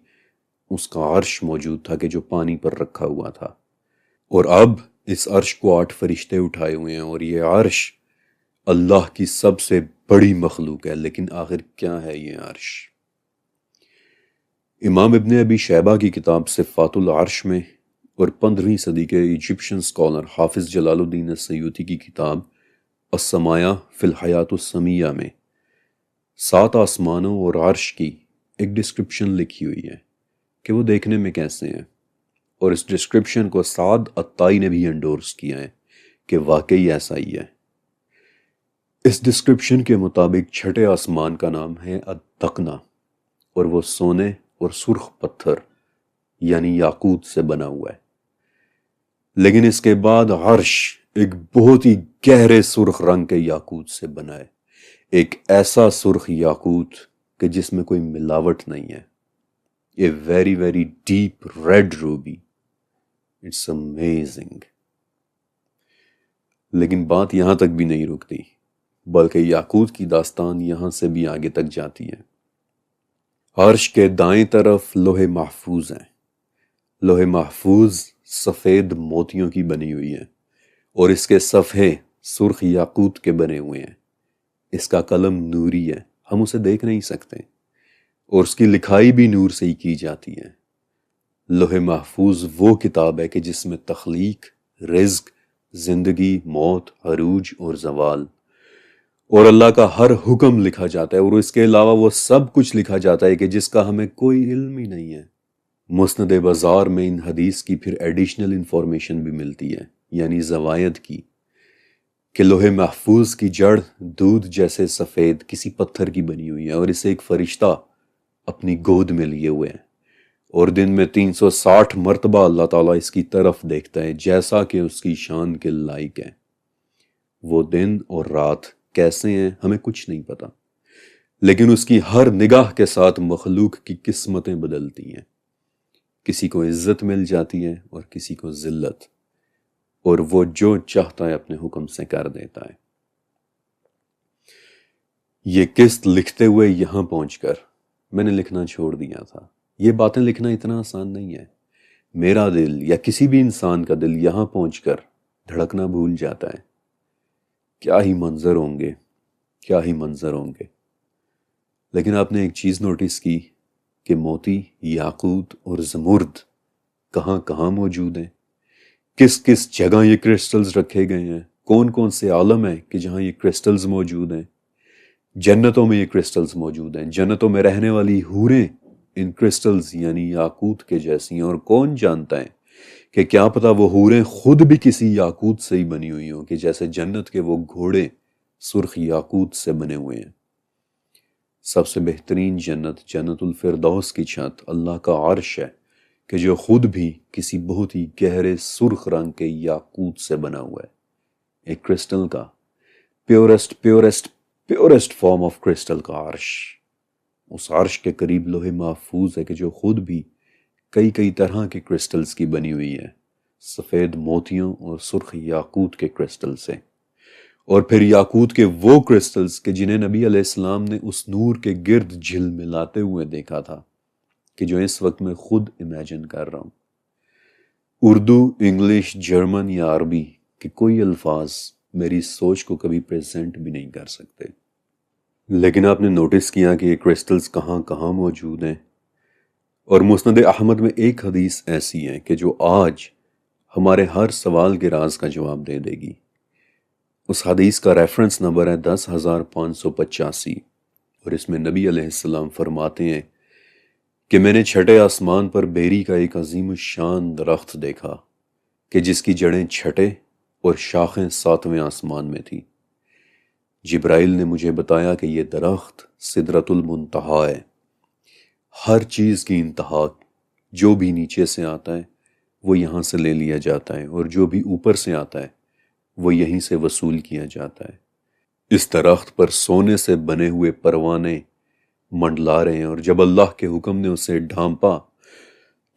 اس کا عرش موجود تھا کہ جو پانی پر رکھا ہوا تھا۔ اور اب اس عرش کو 8 فرشتے اٹھائے ہوئے ہیں، اور یہ عرش اللہ کی سب سے بڑی مخلوق ہے۔ لیکن آخر کیا ہے یہ عرش؟ امام ابن ابی شیبہ کی کتاب صفات العرش میں، اور 15ویں صدی کے ایجپشن سکالر حافظ جلال الدین السیوطی کی کتاب السمایا فی الحیات السمیہ میں 7 آسمانوں اور عرش کی ایک ڈسکرپشن لکھی ہوئی ہے کہ وہ دیکھنے میں کیسے ہیں، اور اس ڈسکرپشن کو سعد الطائی نے بھی انڈورس کیا ہے کہ واقعی ایسا ہی ہے۔ اس ڈسکرپشن کے مطابق چھٹے آسمان کا نام ہے الدقنا، اور وہ سونے اور سرخ پتھر یعنی یاقوت سے بنا ہوا ہے۔ لیکن اس کے بعد عرش ایک بہت ہی گہرے سرخ رنگ کے یاقوت سے بنا ہے، ایک ایسا سرخ یاقوت کہ جس میں کوئی ملاوٹ نہیں ہے۔ A very very deep red ruby. It's amazing. لیکن بات یہاں تک بھی نہیں رکتی، بلکہ یاقوت کی داستان یہاں سے بھی آگے تک جاتی ہے۔ عرش کے دائیں طرف لوح محفوظ ہیں۔ لوح محفوظ سفید موتیوں کی بنی ہوئی ہے، اور اس کے صفحے سرخ یاقوت کے بنے ہوئے ہیں۔ اس کا قلم نوری ہے، ہم اسے دیکھ نہیں سکتے، اور اس کی لکھائی بھی نور سے ہی کی جاتی ہے۔ لوح محفوظ وہ کتاب ہے کہ جس میں تخلیق، رزق، زندگی، موت، عروج اور زوال اور اللہ کا ہر حکم لکھا جاتا ہے، اور اس کے علاوہ وہ سب کچھ لکھا جاتا ہے کہ جس کا ہمیں کوئی علم ہی نہیں ہے۔ مسند بازار میں ان حدیث کی پھر ایڈیشنل انفارمیشن بھی ملتی ہے، یعنی زوائد کی، کہ لوح محفوظ کی جڑ دودھ جیسے سفید کسی پتھر کی بنی ہوئی ہے، اور اسے ایک فرشتہ اپنی گود میں لیے ہوئے ہیں، اور دن میں 360 مرتبہ اللہ تعالیٰ اس کی طرف دیکھتا ہے جیسا کہ اس کی شان کے لائق ہے۔ وہ دن اور رات کیسے ہیں ہمیں کچھ نہیں پتا، لیکن اس کی ہر نگاہ کے ساتھ مخلوق کی قسمتیں بدلتی ہیں۔ کسی کو عزت مل جاتی ہے اور کسی کو ذلت، اور وہ جو چاہتا ہے اپنے حکم سے کر دیتا ہے۔ یہ قسط لکھتے ہوئے یہاں پہنچ کر میں نے لکھنا چھوڑ دیا تھا۔ یہ باتیں لکھنا اتنا آسان نہیں ہے۔ میرا دل یا کسی بھی انسان کا دل یہاں پہنچ کر دھڑکنا بھول جاتا ہے۔ کیا ہی منظر ہوں گے، کیا ہی منظر ہوں گے۔ لیکن آپ نے ایک چیز نوٹس کی کہ موتی، یاقوت اور زمرد کہاں کہاں موجود ہیں، کس کس جگہ یہ کرسٹلز رکھے گئے ہیں، کون کون سے عالم ہیں کہ جہاں یہ کرسٹلز موجود ہیں۔ جنتوں میں یہ کرسٹلز موجود ہیں، جنتوں میں رہنے والی حوریں ان کرسٹلز یعنی یاقوت کے جیسی ہیں، اور کون جانتا ہے کہ کیا پتہ وہ حوریں خود بھی کسی یاقوت سے ہی بنی ہوئی ہوں، کہ جیسے جنت کے وہ گھوڑے سرخ یاقوت سے بنے ہوئے ہیں۔ سب سے بہترین جنت، جنت الفردوس کی چھت اللہ کا عرش ہے کہ جو خود بھی کسی بہت ہی گہرے سرخ رنگ کے یاقوت سے بنا ہوا ہے، ایک کرسٹل کا پیورسٹ فارم آف کرسٹل کا عرش۔ اس عرش کے قریب لوح محفوظ ہے کہ جو خود بھی کئی طرح کے کرسٹلز کی بنی ہوئی ہے، سفید موتیوں اور سرخ یاقوت کے کرسٹل سے، اور پھر یاقوت کے وہ کرسٹلز کہ جنہیں نبی علیہ السلام نے اس نور کے گرد جھل ملاتے ہوئے دیکھا تھا، کہ جو اس وقت میں خود امیجن کر رہا ہوں۔ اردو، انگلش، جرمن یا عربی کہ کوئی الفاظ میری سوچ کو کبھی پریزنٹ بھی نہیں کر سکتے۔ لیکن آپ نے نوٹس کیا کہ یہ کرسٹلز کہاں کہاں موجود ہیں، اور مسند احمد میں ایک حدیث ایسی ہے کہ جو آج ہمارے ہر سوال کے راز کا جواب دے دے گی۔ اس حدیث کا ریفرنس نمبر ہے 10,585، اور اس میں نبی علیہ السلام فرماتے ہیں کہ میں نے چھٹے آسمان پر بیری کا ایک عظیم الشان درخت دیکھا کہ جس کی جڑیں چھٹے اور شاخیں 7ویں آسمان میں تھی۔ جبرائیل نے مجھے بتایا کہ یہ درخت سدرۃ المنتہا ہے، ہر چیز کی انتہا، جو بھی نیچے سے آتا ہے وہ یہاں سے لے لیا جاتا ہے، اور جو بھی اوپر سے آتا ہے وہ یہیں سے وصول کیا جاتا ہے۔ اس درخت پر سونے سے بنے ہوئے پروانے منڈلا رہے ہیں، اور جب اللہ کے حکم نے اسے ڈھانپا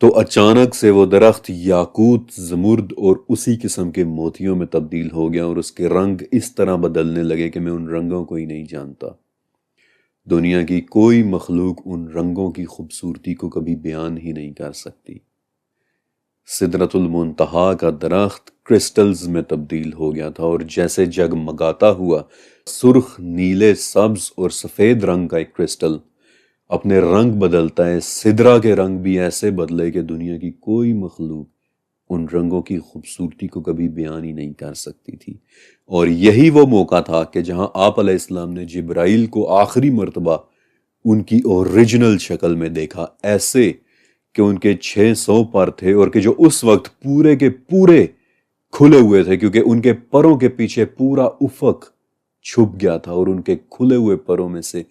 تو اچانک سے وہ درخت یاقوت، زمرد اور اسی قسم کے موتیوں میں تبدیل ہو گیا، اور اس کے رنگ اس طرح بدلنے لگے کہ میں ان رنگوں کو ہی نہیں جانتا۔ دنیا کی کوئی مخلوق ان رنگوں کی خوبصورتی کو کبھی بیان ہی نہیں کر سکتی۔ سدرۃ المنتہا کا درخت کرسٹلز میں تبدیل ہو گیا تھا، اور جیسے جگمگاتا ہوا سرخ، نیلے، سبز اور سفید رنگ کا ایک کرسٹل اپنے رنگ بدلتا ہے، سدرا کے رنگ بھی ایسے بدلے کہ دنیا کی کوئی مخلوق ان رنگوں کی خوبصورتی کو کبھی بیان ہی نہیں کر سکتی تھی۔ اور یہی وہ موقع تھا کہ جہاں آپ علیہ السلام نے جبرائیل کو آخری مرتبہ ان کی اوریجنل شکل میں دیکھا، ایسے کہ ان کے 600 پر تھے، اور کہ جو اس وقت پورے کے پورے کھلے ہوئے تھے، کیونکہ ان کے پروں کے پیچھے پورا افق چھپ گیا تھا، اور ان کے کھلے ہوئے پروں میں سے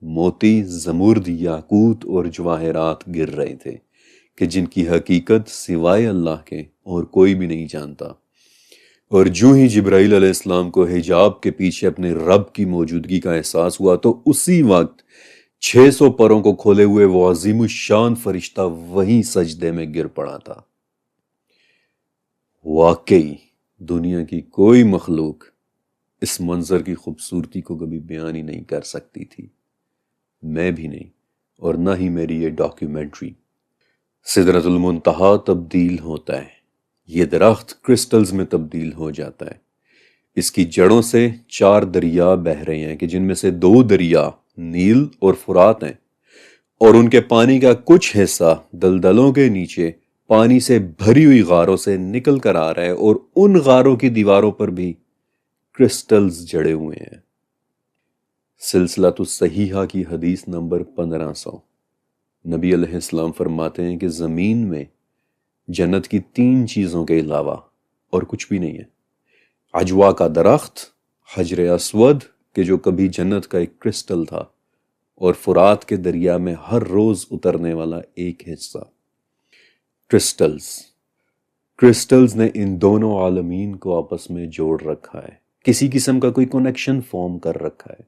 موتی، زمرد، یاقوت اور جواہرات گر رہے تھے، کہ جن کی حقیقت سوائے اللہ کے اور کوئی بھی نہیں جانتا۔ اور جو ہی جبرائیل علیہ السلام کو حجاب کے پیچھے اپنے رب کی موجودگی کا احساس ہوا تو اسی وقت 600 پروں کو کھولے ہوئے وہ عظیم الشان فرشتہ وہیں سجدے میں گر پڑا تھا۔ واقعی دنیا کی کوئی مخلوق اس منظر کی خوبصورتی کو کبھی بیان ہی نہیں کر سکتی تھی، میں بھی نہیں، اور نہ ہی میری یہ ڈاکیومنٹری۔ سدرۃ المنتہا تبدیل ہوتا ہے، یہ درخت کرسٹلز میں تبدیل ہو جاتا ہے۔ اس کی جڑوں سے 4 دریا بہہ رہے ہیں، کہ جن میں سے 2 دریا نیل اور فرات ہیں، اور ان کے پانی کا کچھ حصہ دلدلوں کے نیچے پانی سے بھری ہوئی غاروں سے نکل کر آ رہا ہے، اور ان غاروں کی دیواروں پر بھی کرسٹلز جڑے ہوئے ہیں۔ سلسلۃ الصحیحہ کی حدیث نمبر 1500، نبی علیہ السلام فرماتے ہیں کہ زمین میں جنت کی 3 چیزوں کے علاوہ اور کچھ بھی نہیں ہے۔ عجوا کا درخت، حجر اسود کہ جو کبھی جنت کا ایک کرسٹل تھا، اور فرات کے دریا میں ہر روز اترنے والا ایک حصہ۔ کرسٹلز نے ان دونوں عالمین کو آپس میں جوڑ رکھا ہے، کسی قسم کا کوئی کنیکشن فارم کر رکھا ہے۔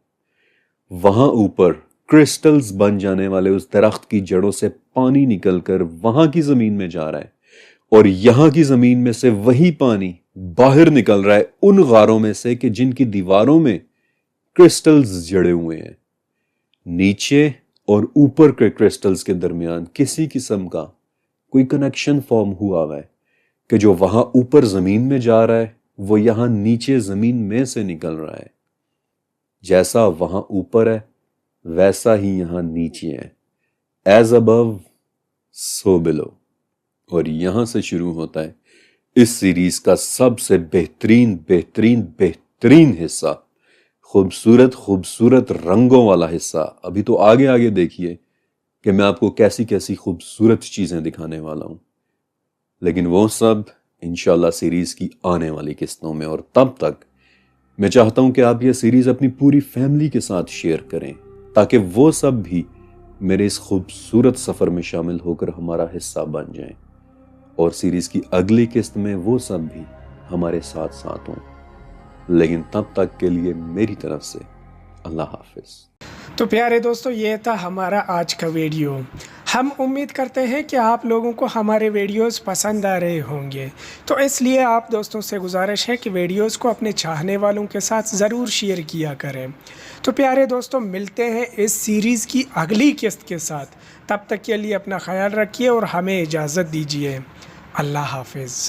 وہاں اوپر کرسٹلز بن جانے والے اس درخت کی جڑوں سے پانی نکل کر وہاں کی زمین میں جا رہا ہے، اور یہاں کی زمین میں سے وہی پانی باہر نکل رہا ہے ان غاروں میں سے کہ جن کی دیواروں میں کرسٹلز جڑے ہوئے ہیں۔ نیچے اور اوپر کے کرسٹلز کے درمیان کسی قسم کا کوئی کنیکشن فارم ہوا ہے کہ جو وہاں اوپر زمین میں جا رہا ہے وہ یہاں نیچے زمین میں سے نکل رہا ہے۔ جیسا وہاں اوپر ہے ویسا ہی یہاں نیچے ہے، ایز ابو سو بلو۔ اور یہاں سے شروع ہوتا ہے اس سیریز کا سب سے بہترین حصہ، خوبصورت رنگوں والا حصہ۔ ابھی تو آگے دیکھیے کہ میں آپ کو کیسی خوبصورت چیزیں دکھانے والا ہوں۔ لیکن وہ سب انشاءاللہ سیریز کی آنے والی قسطوں میں، اور تب تک میں چاہتا ہوں کہ آپ یہ سیریز اپنی پوری فیملی کے ساتھ شیئر کریں تاکہ وہ سب بھی میرے اس خوبصورت سفر میں شامل ہو کر ہمارا حصہ بن جائیں، اور سیریز کی اگلی قسط میں وہ سب بھی ہمارے ساتھ ساتھ ہوں۔ لیکن تب تک کے لیے میری طرف سے اللہ حافظ۔ تو پیارے دوستو، یہ تھا ہمارا آج کا ویڈیو۔ ہم امید کرتے ہیں کہ آپ لوگوں کو ہمارے ویڈیوز پسند آ رہے ہوں گے، تو اس لیے آپ دوستوں سے گزارش ہے کہ ویڈیوز کو اپنے چاہنے والوں کے ساتھ ضرور شیئر کیا کریں۔ تو پیارے دوستو، ملتے ہیں اس سیریز کی اگلی قسط کے ساتھ۔ تب تک کے لیے اپنا خیال رکھیے اور ہمیں اجازت دیجیے۔ اللہ حافظ۔